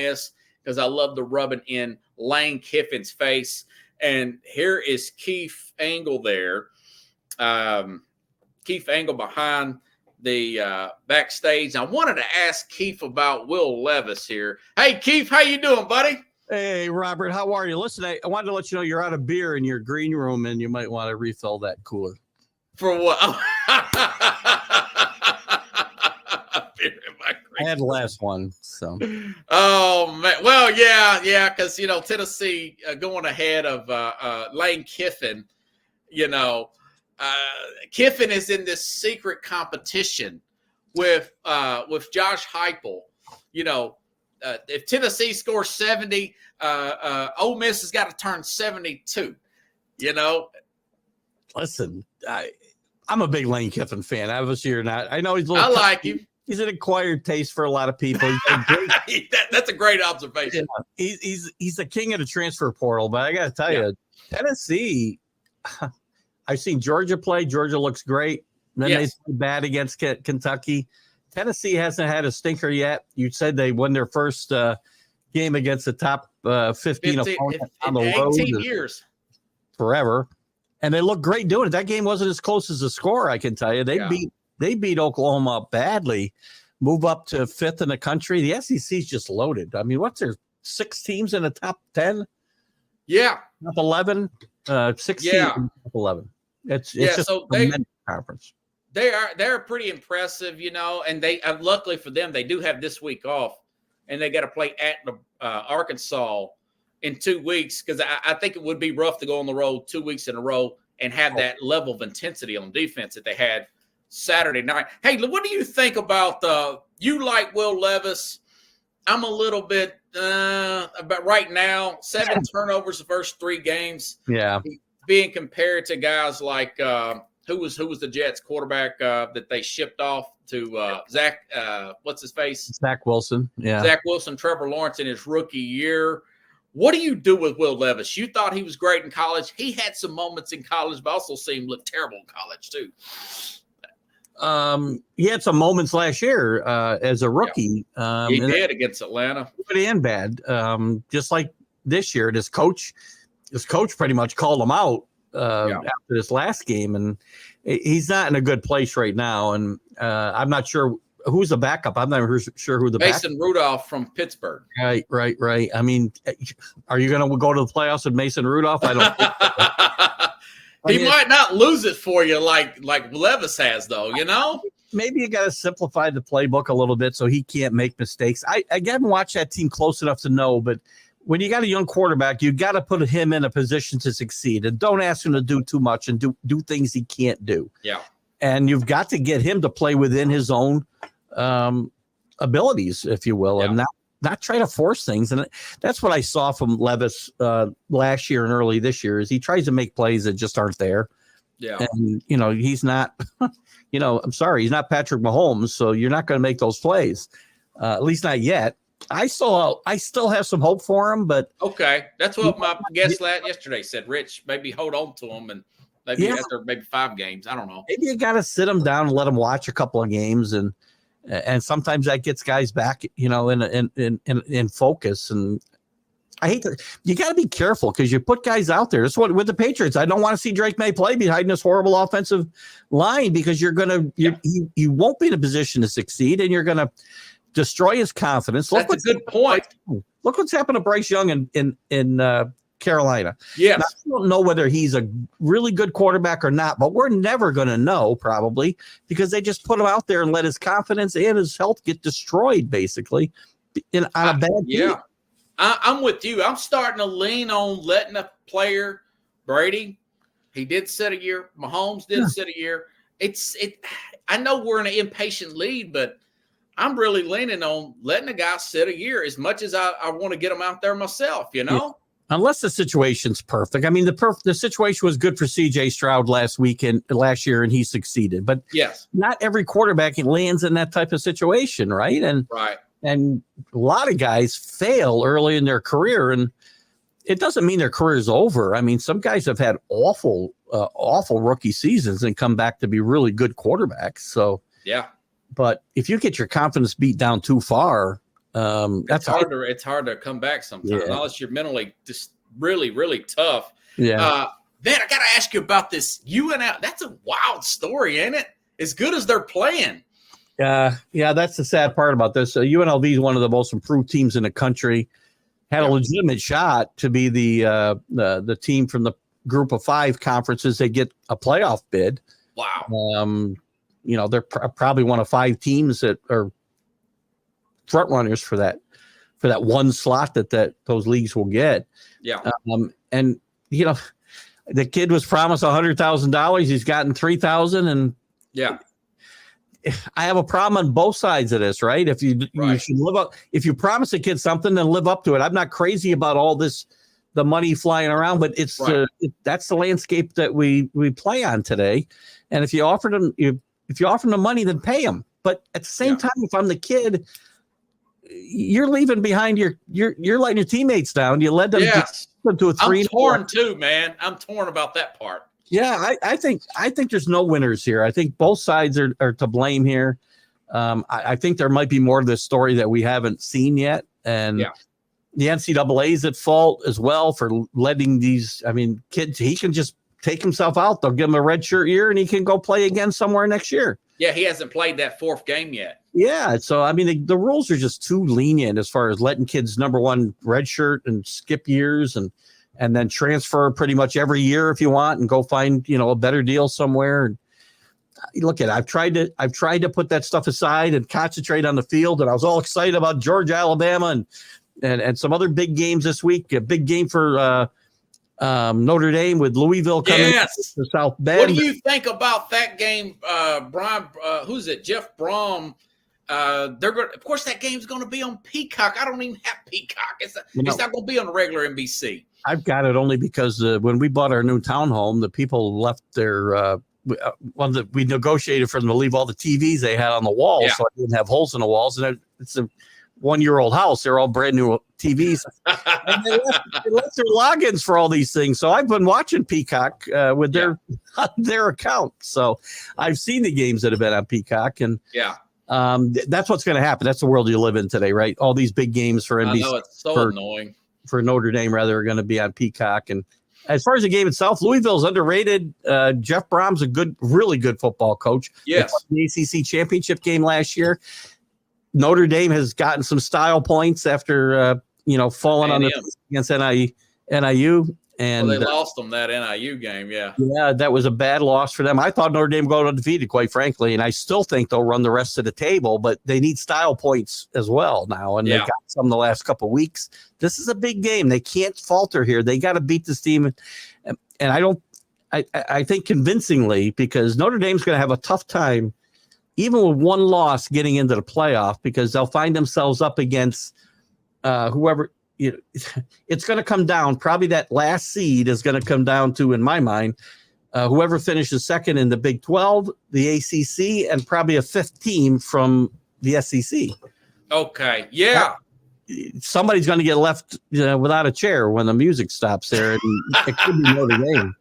this because I love the rubbing in Lane Kiffin's face. And here is Keith Angle there. Keith Angle behind the backstage. I wanted to ask Keith about Will Levis here. Hey, Keith, how you doing, buddy? Hey, Robert, how are you? Listen, I wanted to let you know you're out of beer in your green room, and you might want to refill that cooler. For what? I had the last one, so. Oh man, well, yeah, because Tennessee going ahead of Lane Kiffin. Kiffin is in this secret competition with Josh Heupel. If Tennessee scores 70, Ole Miss has got to turn 72. Listen, I'm a big Lane Kiffin fan. Obviously, you're not. I know he's a I little. like him. He's an acquired taste for a lot of people. That's a great observation. Yeah, he's the king of the transfer portal. But I got to tell you, Tennessee. I've seen Georgia play. Georgia looks great. Then they play bad against Kentucky. Tennessee hasn't had a stinker yet. You said they won their first game against the top 15 opponent on the road. 18 years. Forever. And they look great doing it. That game wasn't as close as the score, I can tell you. They beat Oklahoma badly, move up to 5th in the country. The SEC's just loaded. I mean, what's there, 6 teams in the top 10? Yeah. Top 11? 16 top 11. It's just a tremendous conference. They're pretty impressive, and they luckily for them, they do have this week off, and they got to play at Arkansas in 2 weeks because I think it would be rough to go on the road 2 weeks in a row and have that level of intensity on defense that they had Saturday night. Hey, what do you think about you like Will Levis? I'm a little bit about right now, 7 turnovers the first 3 games. Yeah. Being compared to guys like who was the Jets quarterback that they shipped off to Zach what's his face? Zach Wilson. Yeah. Zach Wilson, Trevor Lawrence in his rookie year. What do you do with Will Levis? You thought he was great in college. He had some moments in college, but also seemed look terrible in college too. He had some moments last year as a rookie. He did against Atlanta. Good and bad. Just like this year, his coach pretty much called him out after this last game, and he's not in a good place right now. And I'm not sure who's the backup. I'm not sure who the Mason Rudolph from Pittsburgh. Right. I mean, are you going to go to the playoffs with Mason Rudolph? I don't think so. He might not lose it for you like Levis has, though, Maybe you got to simplify the playbook a little bit so he can't make mistakes. I haven't watched that team close enough to know, but when you got a young quarterback, you got to put him in a position to succeed. And don't ask him to do too much and do things he can't do. Yeah. And you've got to get him to play within his own abilities, if you will, and not try to force things. And that's what I saw from Levis last year and early this year is he tries to make plays that just aren't there. Yeah. And, he's not, I'm sorry, he's not Patrick Mahomes. So you're not going to make those plays, at least not yet. I still have some hope for him, but. Okay. That's what my guest yesterday said, Rich, maybe hold on to him and maybe after maybe 5 games. I don't know. Maybe you got to sit him down and let him watch a couple of games and sometimes that gets guys back, in focus. And you got to be careful because you put guys out there. That's what with the Patriots. I don't want to see Drake May play behind this horrible offensive line because you won't be in a position to succeed and you're going to destroy his confidence. That's a good point. Look what's happened to Bryce Young in Carolina. Yes. Now, I don't know whether he's a really good quarterback or not, but we're never going to know probably because they just put him out there and let his confidence and his health get destroyed basically on a bad team. Yeah. I'm with you. I'm starting to lean on letting a player, Brady, he did sit a year. Mahomes did sit a year. I know we're in an impatient lead, but I'm really leaning on letting a guy sit a year as much as I want to get him out there myself, Yeah. Unless the situation's perfect. I mean, the situation was good for C.J. Stroud last year, and he succeeded. But not every quarterback lands in that type of situation, right? And a lot of guys fail early in their career, and it doesn't mean their career is over. I mean, some guys have had awful rookie seasons and come back to be really good quarterbacks. So yeah. But if you get your confidence beat down too far, That's it's hard to come back sometimes, unless you're mentally just really, really tough. Yeah. Man, I got to ask you about this UNL. That's a wild story, ain't it? As good as they're playing. Yeah, that's the sad part about this. UNLV is one of the most improved teams in the country. Had a legitimate shot to be the team from the Group of 5 conferences. They get a playoff bid. Wow. They're probably one of 5 teams that are front runners for that one slot that those leagues will get. Yeah. And the kid was promised $100,000. He's gotten $3,000, and I have a problem on both sides of this, right? If you should live up, if you promise a kid something, then live up to it. I'm not crazy about all this, the money flying around, but it's that's the landscape that we play on today. And if you offer them, money, then pay them. But at the same time, if I'm the kid, you're leaving behind you're letting your teammates down. You led them to a 3. I'm torn too, man. I'm torn about that part. Yeah, I think there's no winners here. I think both sides are to blame here. I think there might be more to this story that we haven't seen yet. And the NCAA is at fault as well for letting these, kids, he can just take himself out. They'll give him a redshirt year and he can go play again somewhere next year. Yeah, he hasn't played that 4th game yet. Yeah, so the rules are just too lenient as far as letting kids, number one, redshirt and skip years and then transfer pretty much every year if you want and go find a better deal somewhere. And look I've tried to put that stuff aside and concentrate on the field. And I was all excited about Georgia, Alabama, and some other big games this week. A big game for Notre Dame with Louisville coming to South Bend. What do you think about that game, Brian? Who's it? Jeff Brom. Of course, that game's going to be on Peacock. I don't even have Peacock. It's not going to be on the regular NBC. I've got it only because when we bought our new townhome, the people left their we negotiated for them to leave all the TVs they had on the walls, so I didn't have holes in the walls. And it's a 1-year-old house; they're all brand new TVs. And they left their logins for all these things. So I've been watching Peacock with their account. So I've seen the games that have been on Peacock, and that's what's going to happen. That's the world you live in today, right? All these big games for NBC. I know, it's so annoying. For Notre Dame, rather, are going to be on Peacock. And as far as the game itself, Louisville's underrated. Jeff Brom's a really good football coach. Yes. The ACC championship game last year. Notre Dame has gotten some style points after, falling on the against NIU. And they lost them that NIU game, Yeah, that was a bad loss for them. I thought Notre Dame would go undefeated, quite frankly, and I still think they'll run the rest of the table, but they need style points as well now, and they got some the last couple of weeks. This is a big game. They can't falter here. They got to beat this team, and I think convincingly, because Notre Dame's going to have a tough time, even with one loss, getting into the playoff, because they'll find themselves up against whoever. It's going to come down. Probably that last seed is going to come down to, in my mind, whoever finishes second in the Big 12, the ACC, and probably a 5th team from the SEC. Okay. Yeah. Somebody's going to get left without a chair when the music stops there. And it could be Notre Dame.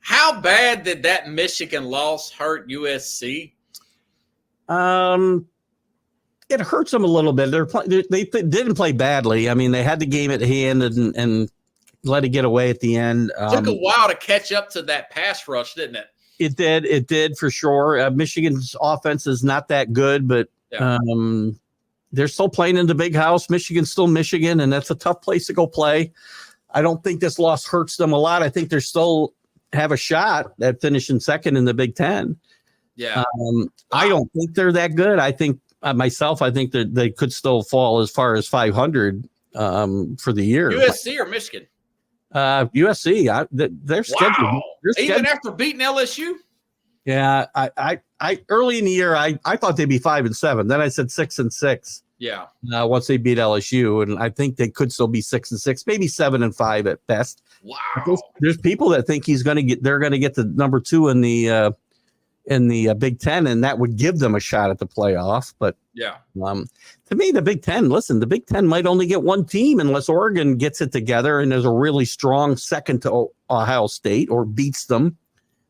How bad did that Michigan loss hurt USC? It hurts them a little bit. They didn't play badly. They had the game at hand and let it get away at the end. Took a while to catch up to that pass rush, didn't it? It did for sure. Michigan's offense is not that good, but they're still playing in the big house. Michigan's still Michigan, and that's a tough place to go play. I don't think this loss hurts them a lot. I think they still have a shot at finishing second in the Big Ten. Yeah. I don't think they're that good. I think myself, I think that they could still fall as far as 500 for the year. USC or Michigan? USC. They're scheduled. Wow. Even after beating LSU? Yeah. I early in the year, I thought they'd be 5-7. Then I said 6-6. Yeah. Once they beat LSU, and I think they could still be 6-6, maybe 7-5 at best. Wow. There's people that think they're going to get the number 2 in the Big Ten, and that would give them a shot at the playoff. But to me, the Big Ten might only get one team unless Oregon gets it together and there's a really strong second to Ohio State or beats them.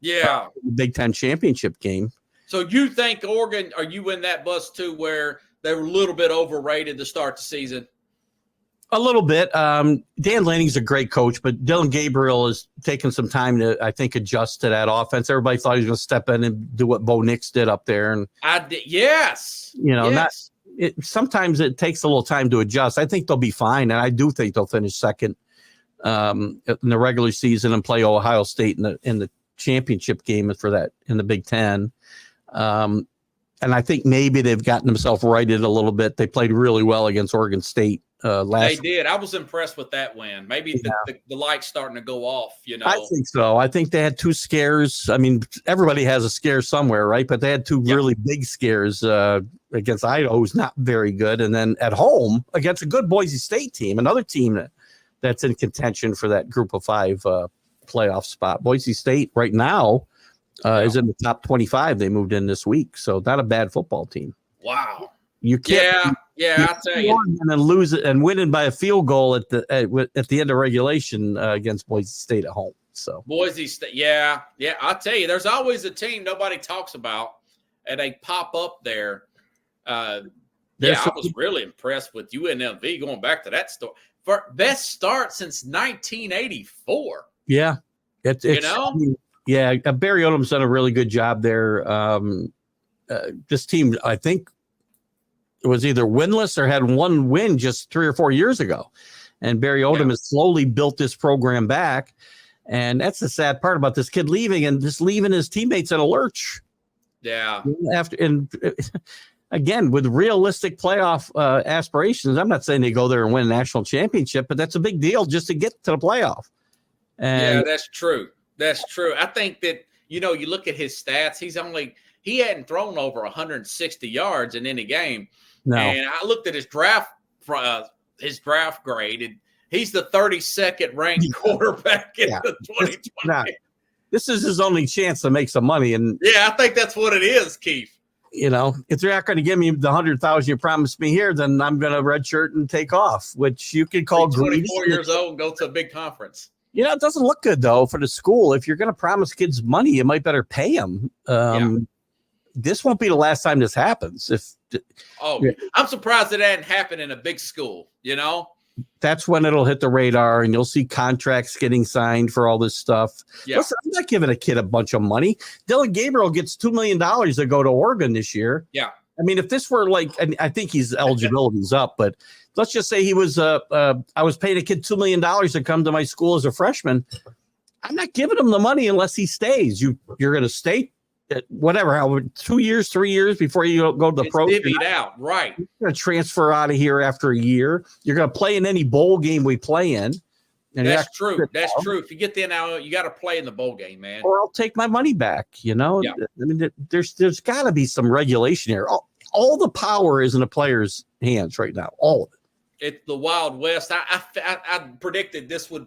Yeah. In the Big Ten championship game. So you think Oregon, are you in that bus too, where they were a little bit overrated to start the season? A little bit. Dan Lanning's a great coach, but Dylan Gabriel has taken some time to, I think, adjust to that offense. Everybody thought he was going to step in and do what Bo Nix did up there, and I did. Yes, yes. Sometimes it takes a little time to adjust. I think they'll be fine, and I do think they'll finish second in the regular season and play Ohio State in the championship game for that in the Big Ten. And I think maybe they've gotten themselves righted a little bit. They played really well against Oregon State. They did. I was impressed with that win. Maybe the light's starting to go off, I think so. I think they had 2 scares. I mean, everybody has a scare somewhere, right? But they had 2 really big scares against Idaho, who's not very good. And then at home against a good Boise State team, another team that's in contention for that group of 5 playoff spot. Boise State right now is in the top 25. They moved in this week. So not a bad football team. Wow. You can't, I'll tell you, and then lose it and winning by a field goal at the end of regulation against Boise State at home. So Boise State, I'll tell you, there's always a team nobody talks about, and they pop up there. I was really impressed with UNLV going back to that story for best start since 1984. Yeah, it's Barry Odom's done a really good job there. This team, I think, it was either winless or had 1 win just 3 or 4 years ago. And Barry Odom has slowly built this program back. And that's the sad part about this kid leaving and just leaving his teammates in a lurch. Yeah. Again, with realistic playoff aspirations, I'm not saying they go there and win a national championship, but that's a big deal just to get to the playoff. And that's true. That's true. I think that, you look at his stats, he hadn't thrown over 160 yards in any game. No. And I looked at his draft grade, and he's the 32nd ranked quarterback in the 2020. This is his only chance to make some money. And I think that's what it is, Keith. If they're not going to give me the $100,000 you promised me here, then I'm going to redshirt and take off, which you could call 24 years old and go to a big conference. It doesn't look good, though, for the school. If you're going to promise kids money, you might better pay them. This won't be the last time this happens. I'm surprised it hadn't happened in a big school, That's when it'll hit the radar and you'll see contracts getting signed for all this stuff. Yeah. Listen, I'm not giving a kid a bunch of money. Dylan Gabriel gets $2 million to go to Oregon this year. Yeah. I mean, if this were and I think his eligibility's up, but let's just say he was, I was paying a kid $2 million to come to my school as a freshman. I'm not giving him the money unless he stays. You're going to stay. Whatever, 2 years, 3 years before you go to the pro. Divvied out, right? You're going to transfer out of here after a year. You're going to play in any bowl game we play in. And that's true. That's true. If you get the NIL, you got to play in the bowl game, man. Or I'll take my money back. Yeah. I mean, there's got to be some regulation here. All the power is in the players' hands right now. All of it. It's the Wild West. I predicted this would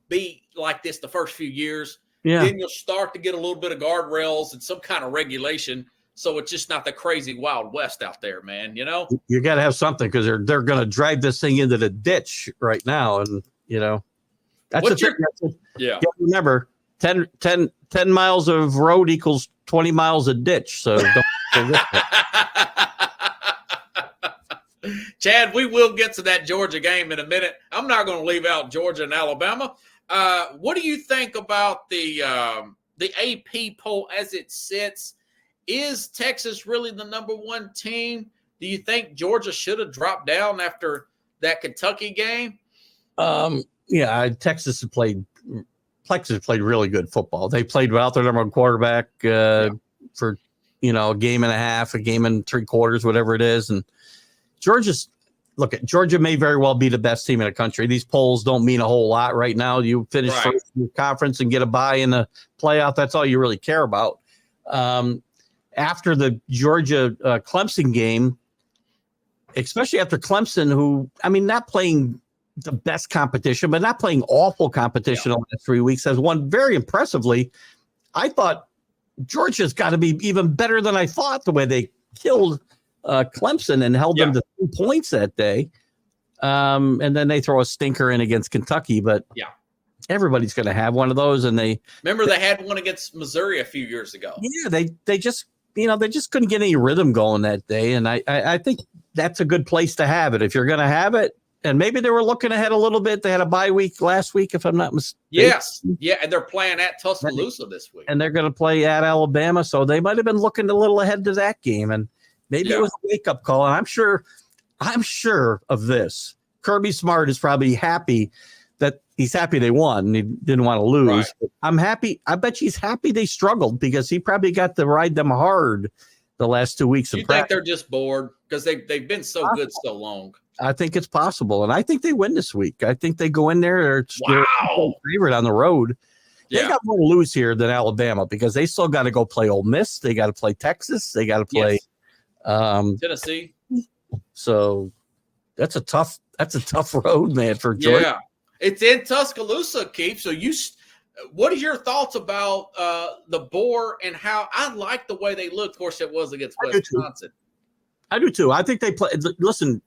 be like this the first few years. Yeah. Then you'll start to get a little bit of guardrails and some kind of regulation. So it's just not the crazy Wild West out there, man. You got to have something because they're going to drive this thing into the ditch right now. And, that's the thing. Yeah. Remember, 10 miles of road equals 20 miles of ditch. So don't Chad, we will get to that Georgia game in a minute. I'm not going to leave out Georgia and Alabama. What do you think about the AP poll as it sits? Is Texas really the number 1 team? Do you think Georgia should have dropped down after that Kentucky game? Texas played really good football. They played without their number 1 quarterback for a game and a half, a game and 3 quarters, whatever it is. And Georgia may very well be the best team in the country. These polls don't mean a whole lot right now. You finish first in your conference and get a bye in the playoff. That's all you really care about. After the Georgia Clemson game, especially after Clemson, who, not playing the best competition, but not playing awful competition over the 3 weeks, has won very impressively. I thought Georgia's got to be even better than I thought the way they killed Clemson and held them to 2 points that day. And then they throw a stinker in against Kentucky, but everybody's going to have one of those. And they had one against Missouri a few years ago. Yeah. They just couldn't get any rhythm going that day. And I think that's a good place to have it if you're going to have it. And maybe they were looking ahead a little bit. They had a bye week last week, if I'm not mistaken. Yes. Yeah, and they're playing at Tuscaloosa this week. And they're going to play at Alabama, so they might have been looking a little ahead to that game. And maybe it was a wake-up call. And I'm sure of this. Kirby Smart is probably happy that he's happy they won. He didn't want to lose. Right. But I'm happy. I bet he's happy they struggled because he probably got to ride them hard the last 2 weeks. You think they're just bored because they've been so good so long? I think it's possible, and I think they win this week. I think they go in there. They're favorite on the road. They got more to lose here than Alabama because they still got to go play Ole Miss. They got to play Texas. They got to play Tennessee. So that's a tough road, man, for Georgia. Yeah, it's in Tuscaloosa, Keith. So what are your thoughts about the Boar and how I like the way they look? Of course, it was against Wisconsin. I do too. I think they play. Listen,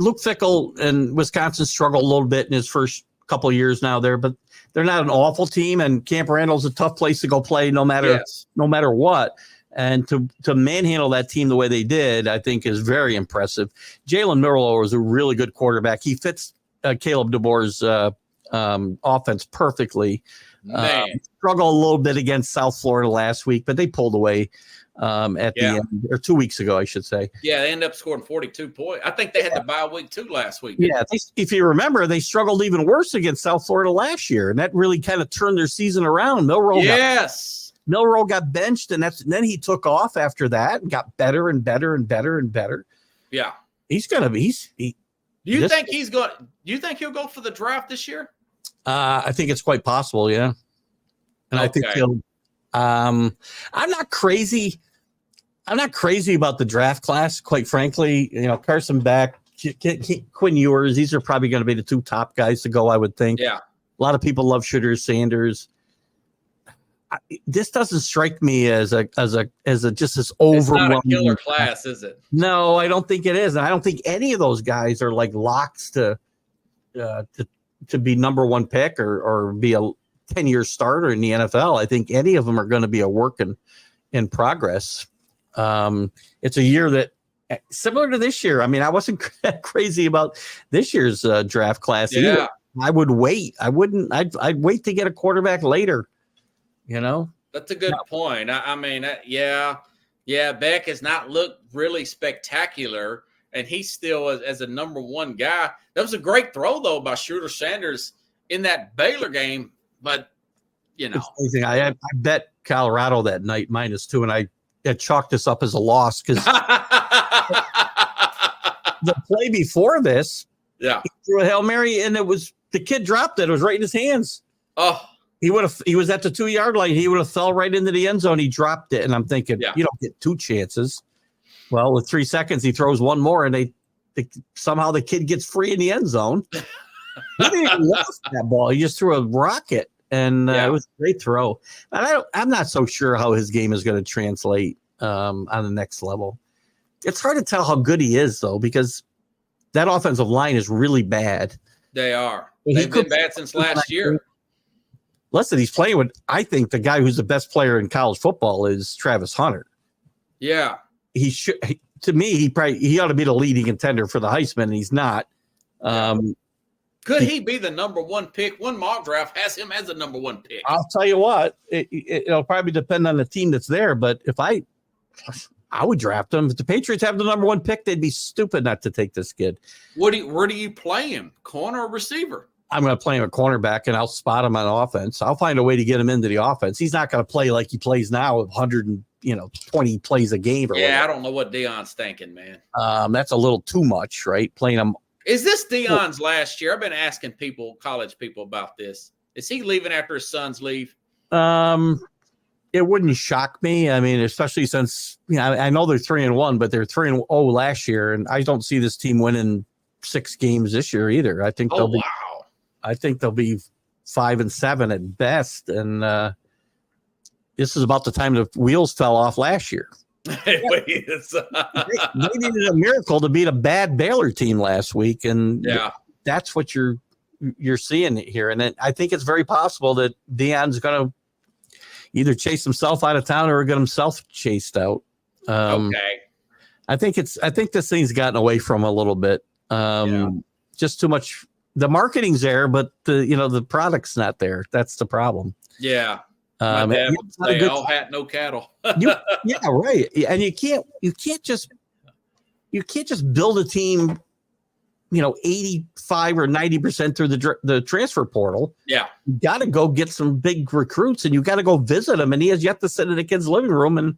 Luke Fickell and Wisconsin struggled a little bit in his first couple of years now there, but they're not an awful team. And Camp Randall's a tough place to go play, no matter what. And to manhandle that team the way they did, I think is very impressive. Jalen Milroe is a really good quarterback. He fits Caleb DeBoer's offense perfectly. Struggled a little bit against South Florida last week, but they pulled away at the end, or 2 weeks ago, I should say. Yeah, they ended up scoring 42 points. I think they had the bye week too last week. Yeah, if you remember, they struggled even worse against South Florida last year, and that really kind of turned their season around. Milroe got benched, and then he took off after that and got better and better and better and better. Yeah, Do you think he'll go for the draft this year? I think it's quite possible, yeah. And I think he'll. I'm not crazy. I'm not crazy about the draft class, quite frankly. Carson Beck, Quinn Ewers, these are probably going to be the two top guys to go, I would think. Yeah. A lot of people love Shooter Sanders. This doesn't strike me as just this overwhelming. It's not a killer class, is it? No, I don't think it is. And I don't think any of those guys are like locks to be number one pick or be a 10-year starter in the NFL. I think any of them are going to be a work in progress. It's a year that similar to this year. I mean, I wasn't crazy about this year's draft class either. I would wait. I'd wait to get a quarterback later. That's a good point. I mean, Beck has not looked really spectacular, and he's still as a number one guy. That was a great throw though by Shooter Sanders in that Baylor game. But I bet Colorado that night -2, and I had chalked this up as a loss because the play before this, he threw a Hail Mary, and the kid dropped it. It was right in his hands. Oh, he was at the 2-yard line. He would have fell right into the end zone. He dropped it, and I'm thinking, you don't get two chances. Well, with 3 seconds, he throws one more, and somehow the kid gets free in the end zone. He didn't even lost that ball. He just threw a rocket, and it was a great throw. And I'm not so sure how his game is going to translate on the next level. It's hard to tell how good he is, though, because that offensive line is really bad. They are. They've been bad since last year. Listen, he's playing with, I think, the guy who's the best player in college football is Travis Hunter. Yeah. He should. To me, he ought to be the leading contender for the Heisman, and he's not. Could he be the number one pick? One mock draft has him as the number one pick. I'll tell you what, it'll probably depend on the team that's there. But if I would draft him. If the Patriots have the number one pick, they'd be stupid not to take this kid. Where do you play him? Corner or receiver? I'm going to play him at cornerback, and I'll spot him on offense. I'll find a way to get him into the offense. He's not going to play like he plays now, 120 plays a game. I don't know what Deion's thinking, man. That's a little too much, right? Playing him. Is this Deion's last year? I've been asking college people about this. Is he leaving after his sons leave? It wouldn't shock me. I mean, especially since I know they're 3-1, but they're 3-0 last year, and I don't see this team winning 6 games this year either. I think they'll be 5-7 at best, and this is about the time the wheels fell off last year. They needed a miracle to beat a bad Baylor team last week, and that's what you're seeing here. And then I think it's very possible that Deion's going to either chase himself out of town or get himself chased out. Okay. I think this thing's gotten away from a little bit. Just too much. The marketing's there, but the product's not there. That's the problem. Yeah. My dad would say, "All hat, no cattle." Yeah, right. And you can't just build a team, 85 or 90% through the transfer portal. Yeah. You got to go get some big recruits, and you got to go visit them. And he has yet to sit in a kid's living room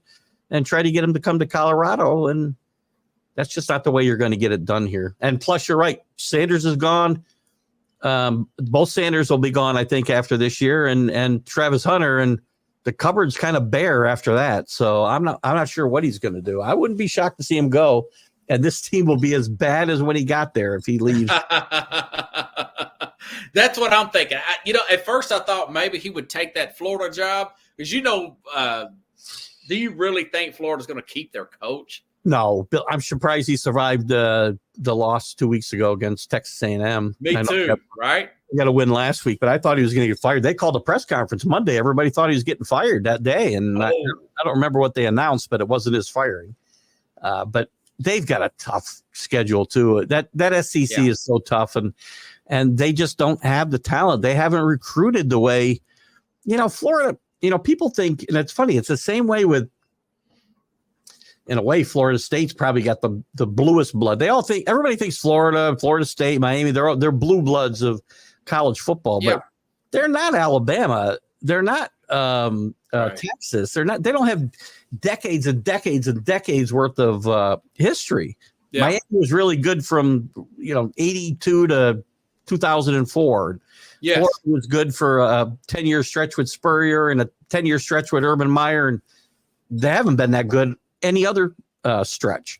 and try to get him to come to Colorado. And that's just not the way you're going to get it done here. And plus, you're right. Sanders is gone. Both Sanders will be gone, I think, after this year, and Travis Hunter, and the cupboard's kind of bare after that. So I'm not sure what he's going to do. I wouldn't be shocked to see him go, and this team will be as bad as when he got there if he leaves. That's what I'm thinking. At first I thought maybe he would take that Florida job because do you really think Florida's going to keep their coach? No, Bill, I'm surprised he survived the loss 2 weeks ago against Texas A&M. Me too, right? He got a win last week, but I thought he was going to get fired. They called a press conference Monday. Everybody thought he was getting fired that day, and I don't remember what they announced, but it wasn't his firing. But they've got a tough schedule too. That SEC is so tough, and they just don't have the talent. They haven't recruited the way, Florida. People think, and it's funny. It's the same way with. In a way, Florida State's probably got the bluest blood. Everybody thinks Florida State, Miami, they're blue bloods of college football, but they're not Alabama. They're not Texas. They don't have decades and decades and decades worth of history. Yeah. Miami was really good from 82 to 2004. Yes. Florida was good for a 10-year stretch with Spurrier and a 10-year stretch with Urban Meyer, and they haven't been that good any other stretch.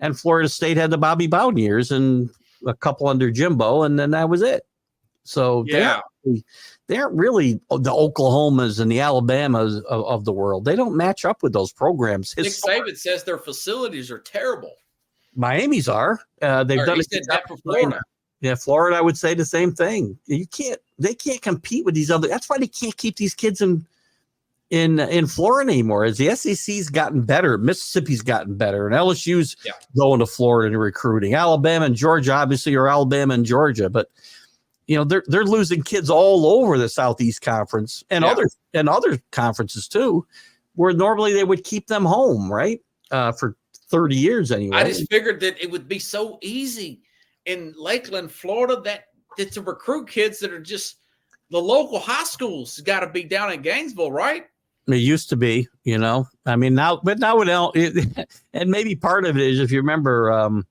And Florida State had the Bobby Bowden years and a couple under Jimbo, and then that was it. So they aren't really the Oklahomas and the Alabama's of the world. They don't match up with those programs. Nick Saban says their facilities are terrible. Miami's are. They've done that for Florida. Yeah, Florida, I would say the same thing. They can't compete with these other. That's why they can't keep these kids in Florida anymore. As the SEC's gotten better, Mississippi's gotten better, and LSU's going to Florida and recruiting. Alabama and Georgia obviously are Alabama and Georgia, but they're losing kids all over the Southeast Conference and other conferences too, where normally they would keep them home, right? For 30 years anyway. I just figured that it would be so easy in Lakeland, Florida, that to recruit kids that are just the local high schools got to be down in Gainesville, right? It used to be, I mean, now and maybe part of it is, if you remember,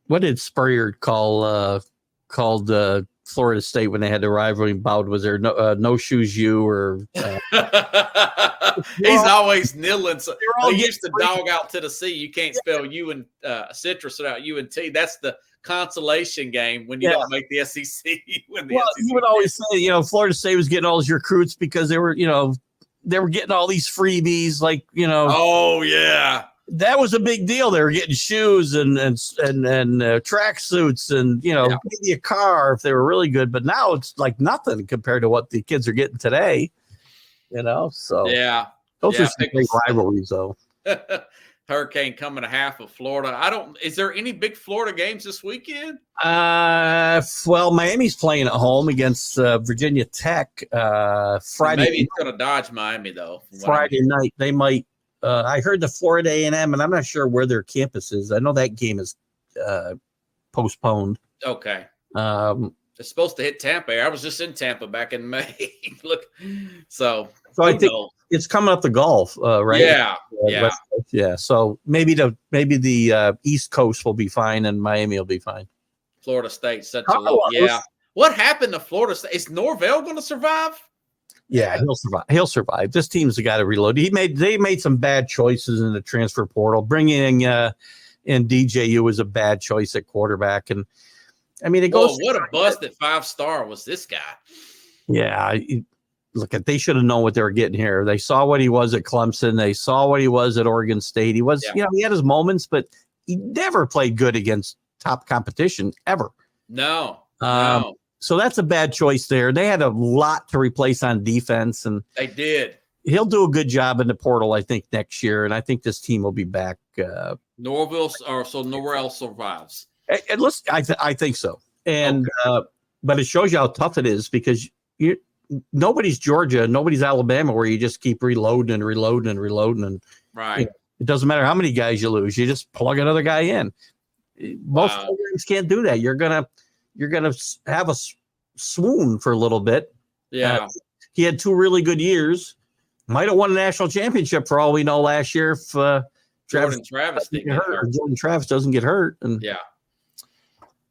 what did Spurrier called Florida State when they had the rivalry bout? Was there no shoes you or? He's always kneeling. So they used to dog out to the sea. You can't spell U and citrus without U and T. That's the consolation game when you don't make the SEC. You would always say, Florida State was getting all these recruits because they were getting all these freebies, like, Oh yeah. That was a big deal. They were getting shoes and track suits and, maybe a car if they were really good. But now it's like nothing compared to what the kids are getting today, so. Yeah. Those are some big rivalries, though. Hurricane coming to half of Florida. Is there any big Florida games this weekend? Well, Miami's playing at home against Virginia Tech Friday. Maybe it's going to dodge Miami, though. Friday night. They might. I heard the Florida A&M, and I'm not sure where their campus is. I know that game is postponed. Okay. It's supposed to hit Tampa. I was just in Tampa back in May. Look, so I think it's coming up the Gulf, right? Yeah. So maybe the East Coast will be fine, and Miami will be fine. Florida State, such a low. Yeah. What happened to Florida State? Is Norvell going to survive? Yeah, he'll survive. He'll survive. This team's got to reload. They made some bad choices in the transfer portal. Bringing in DJU was a bad choice at quarterback, and I mean it goes. What a bust at 5-star was this guy? Yeah, they should have known what they were getting here. They saw what he was at Clemson. They saw what he was at Oregon State. He was, he had his moments, but he never played good against top competition ever. No. So that's a bad choice there. They had a lot to replace on defense, and they did. he'll do a good job in the portal, I think, next year, and I think this team will be back. Norwell survives. And listen, I think so, and but it shows you how tough it is because nobody's Georgia, nobody's Alabama, where you just keep reloading, and right. It doesn't matter how many guys you lose, you just plug another guy in. Most programs can't do that. You're gonna have a swoon for a little bit. Yeah, he had 2 really good years. Might have won a national championship for all we know last year if Jordan Travis didn't get hurt. Jordan Travis doesn't get hurt, and yeah,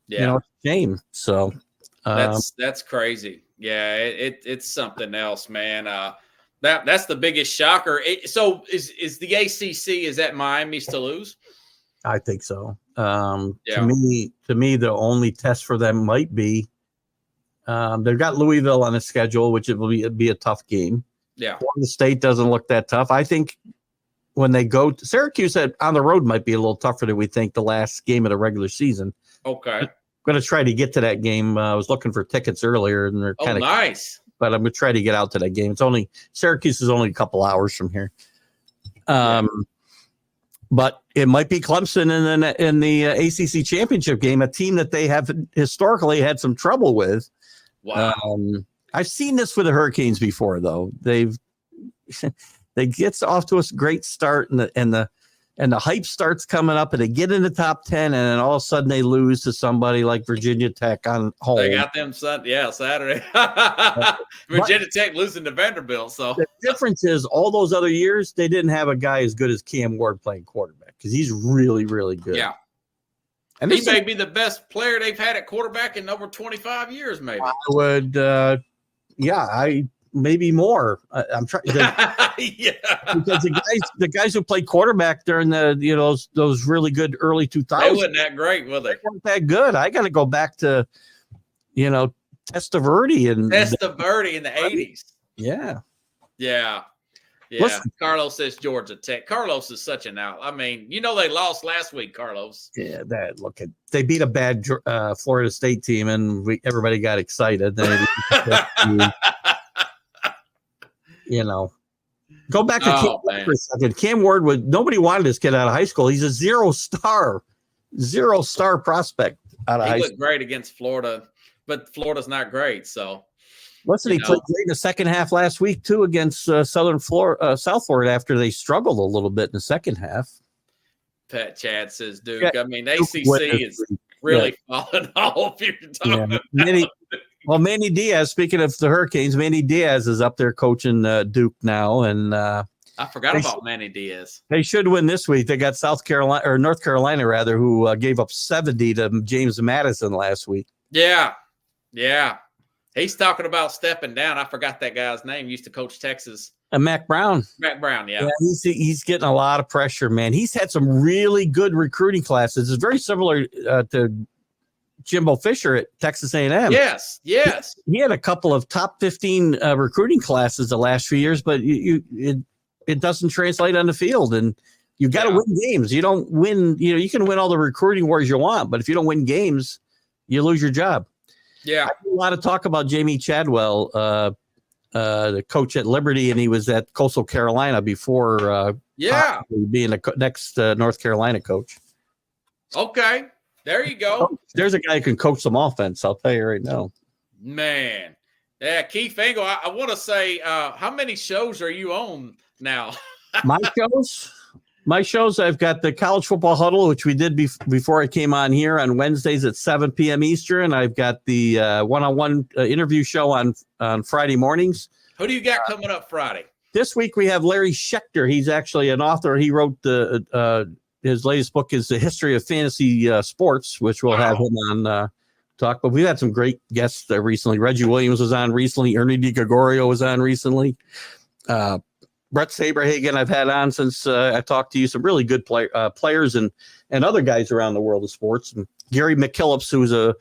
it's a shame. So that's crazy. Yeah, it's something else, man. That's the biggest shocker. So is the ACC, is that Miami's to lose? I think so. To me, the only test for them might be they've got Louisville on a schedule, which it will be a tough game. Yeah, Florida State doesn't look that tough. I think when they go to Syracuse on the road might be a little tougher than we think the last game of the regular season. Okay, I'm going to try to get to that game. I was looking for tickets earlier, and they're kind of nice. But I'm going to try to get out to that game. Syracuse is only a couple hours from here. But it might be Clemson in the ACC championship game, a team that they have historically had some trouble with. Wow. I've seen this with the Hurricanes before, though. They get off to a great start, and the hype starts coming up, and they get in the top 10, and then all of a sudden they lose to somebody like Virginia Tech on home. They got them Saturday. Virginia Tech losing to Vanderbilt. So the difference is all those other years they didn't have a guy as good as Cam Ward playing quarterback because he's really, really good. Yeah. And he may be the best player they've had at quarterback in over 25 years, maybe. I would, maybe more. I'm trying. Because the guys who played quarterback during those really good early 2000s, they wasn't that great, were they? They weren't that good. I got to go back to, Testaverde in the 80s. Yeah. Yeah. Yeah. Listen, Carlos says Georgia Tech. Carlos is such an out. I mean, they lost last week, Carlos. Yeah, they beat a bad Florida State team, and everybody got excited. Go back to Cam Ward for a second. Cam Ward nobody wanted this kid out of high school. He's a zero star prospect out of high school. He looked great against Florida, but Florida's not great. So, listen, he played great in the second half last week too against South Florida after they struggled a little bit in the second half. Pat Chad says Duke. Yeah, I mean, ACC is really falling off. You're talking about. Manny Diaz, speaking of the Hurricanes, Manny Diaz is up there coaching Duke now. And I forgot about Manny Diaz. They should win this week. They got North Carolina, rather, who gave up 70 to James Madison last week. Yeah. Yeah. He's talking about stepping down. I forgot that guy's name. He used to coach Texas. Mac Brown. Yeah. He's getting a lot of pressure, man. He's had some really good recruiting classes. It's very similar to Jimbo Fisher at Texas A&M. Yes. He had a couple of top 15 recruiting classes the last few years, but it doesn't translate on the field. And you got to win games. You don't win. You can win all the recruiting wars you want, but if you don't win games, you lose your job. Yeah. I had a lot of talk about Jamie Chadwell, the coach at Liberty, and he was at Coastal Carolina before being the next North Carolina coach. Okay. There you go. There's a guy who can coach some offense, I'll tell you right now. Man. Yeah, Keith Engel, I want to say, how many shows are you on now? My shows, I've got the College Football Huddle, which we did before I came on here on Wednesdays at 7 p.m. Eastern. I've got the one-on-one interview show on Friday mornings. Who do you got coming up Friday? This week we have Larry Schechter. He's actually an author. He wrote his latest book is The History of Fantasy Sports, which we'll have him on talk. But we've had some great guests recently. Reggie Williams was on recently. Ernie DiGregorio was on recently. Brett Saberhagen I've had on since I talked to you. Some really good players and other guys around the world of sports. And Gary McKillips, who's a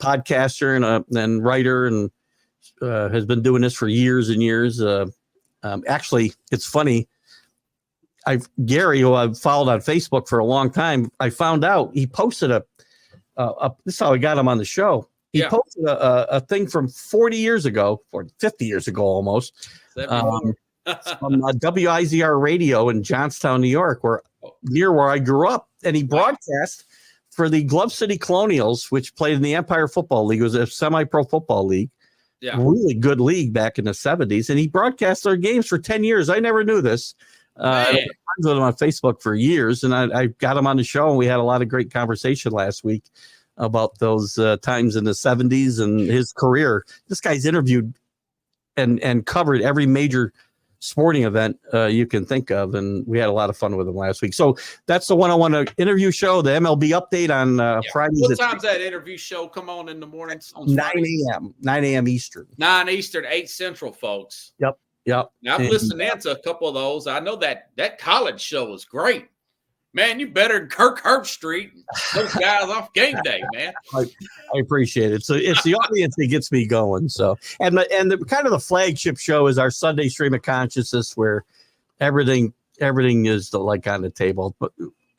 podcaster and writer and has been doing this for years and years. Actually, it's funny. Gary, who I've followed on Facebook for a long time, I found out he posted this is how I got him on the show. He posted a thing from 50 years ago almost. from WIZR Radio in Johnstown, New York, near where I grew up. And he broadcast for the Glove City Colonials, which played in the Empire Football League. It was a semi-pro football league. Yeah. Really good league back in the 70s. And he broadcast their games for 10 years. I never knew this. I was friends with him on Facebook for years, and I got him on the show, and we had a lot of great conversation last week about those times in the 70s and his career. This guy's interviewed and covered every major sporting event you can think of, and we had a lot of fun with him last week. So that's the one-on-one interview show, the MLB update on Fridays. What time's that interview show come on in the mornings? On 9 a.m. 9 a.m. Eastern. 9 Eastern, 8 Central, folks. Yep. Now I've listened to a couple of those. I know that college show was great. Man, you better than Kirk Herbstreit, those guys off game day, man. I appreciate it. So it's the audience that gets me going. So and the kind of the flagship show is our Sunday Stream of Consciousness, where everything is like on the table. But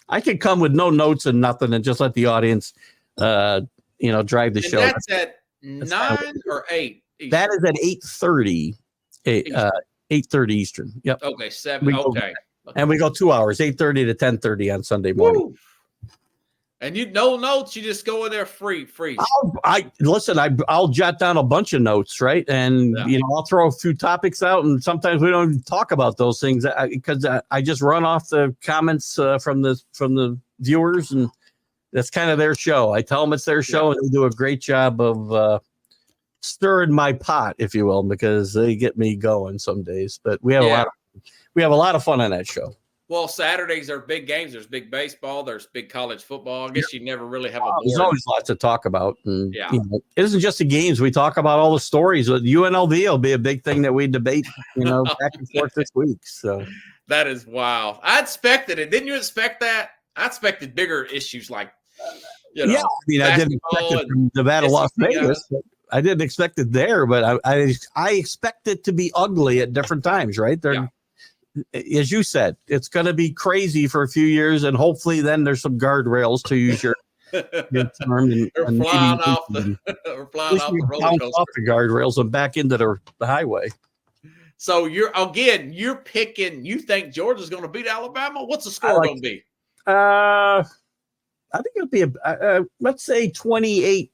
I could come with no notes and nothing and just let the audience, drive the show. That's at 9 or 8. Eastern. That is at 8:30. 8:30 Eastern. Yep. Okay, 7. Okay. And we go 2 hours, 8:30 to 10:30 on Sunday morning. Woo. And you no notes, you just go in there free. I'll jot down a bunch of notes, right? And I'll throw a few topics out, and sometimes we don't even talk about those things because I just run off the comments from the viewers, and that's kind of their show. I tell them it's their show, and they do a great job of stirring my pot, if you will, because they get me going some days. But we have a lot of fun on that show. Well, Saturdays are big games. There's big baseball. There's big college football. I guess you never really have a board. There's always lots to talk about. And, it isn't just the games. We talk about all the stories. UNLV will be a big thing that we debate, back and forth this week. So that is wild. I expected it. Didn't you expect that? I expected bigger issues like, I didn't expect it from Nevada, Las Vegas. I didn't expect it there, but I expect it to be ugly at different times, right? As you said, it's going to be crazy for a few years, and hopefully then there's some guardrails, to use your term. We're flying off the roller coaster. Off the guardrails and back into the highway. So you're picking. You think Georgia's going to beat Alabama? What's the score going to be? I think it'll be let's say 28-24.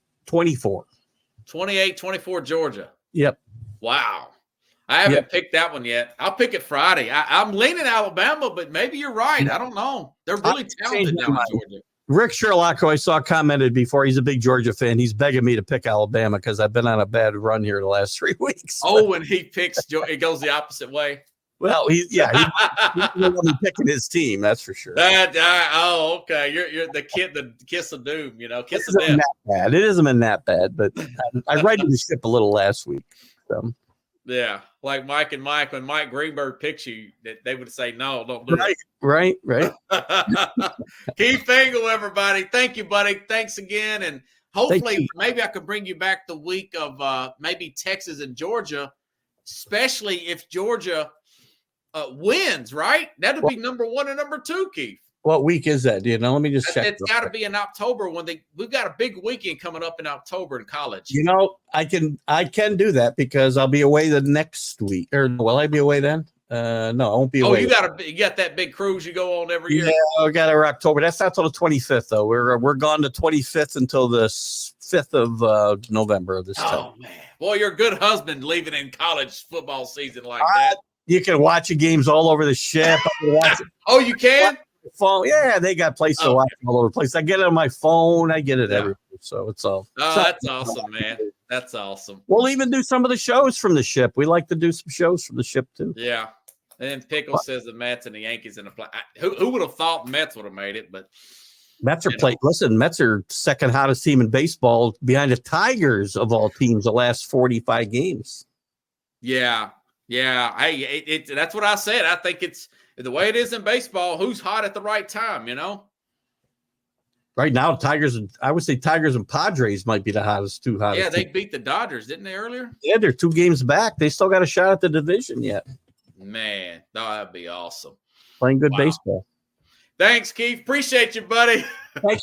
28-24 Georgia. Yep. Wow. I haven't picked that one yet. I'll pick it Friday. I'm leaning Alabama, but maybe you're right. I don't know. They're really talented now in Georgia. Rick Sherlock, who I saw commented before, he's a big Georgia fan. He's begging me to pick Alabama because I've been on a bad run here the last 3 weeks. Oh, and he picks – it goes the opposite way? Well, he's picking his team, that's for sure. Okay. You're the kiss of doom, kiss of death. It isn't been that bad, but I righted the ship a little last week. So. Yeah, like Mike and Mike, when Mike Greenberg picks you, they would say, no, don't do it. Right. Keith Engel, everybody. Thank you, buddy. Thanks again. And hopefully maybe I could bring you back the week of maybe Texas and Georgia, especially if Georgia wins, right? That'll be number 1 and number 2, Keith. What week is that? Let me just check. It's got to be in October we've got a big weekend coming up in October in college. I can do that because I'll be away the next week. Or will I be away then? No, I won't be away. You got that big cruise you go on every year. Yeah, we got our October. That's not till the 25th though. We're gone the 25th until the 5th of November of this time. Oh man, boy, you're a good husband leaving in college football season like that. You can watch the games all over the ship. Oh, you can. Phone, they got places to watch all over the place. I get it on my phone. I get it everywhere. So it's all. That's awesome, man. That's awesome. We'll even do some of the shows from the ship. We like to do some shows from the ship too. Yeah. And then Pickle says the Mets and the Yankees in the play. Who would have thought Mets would have made it? But Mets are playing. Listen, Mets are second hottest team in baseball behind the Tigers of all teams. The last 45 games. Yeah. Hey, that's what I said. I think it's. The way it is in baseball, who's hot at the right time, Right now, I would say Tigers and Padres might be the hottest. Yeah, they beat the Dodgers, didn't they, earlier? Yeah, they're 2 games back. They still got a shot at the division yet. Man, that'd be awesome. Playing good baseball. Thanks, Keith. Appreciate you, buddy. Thanks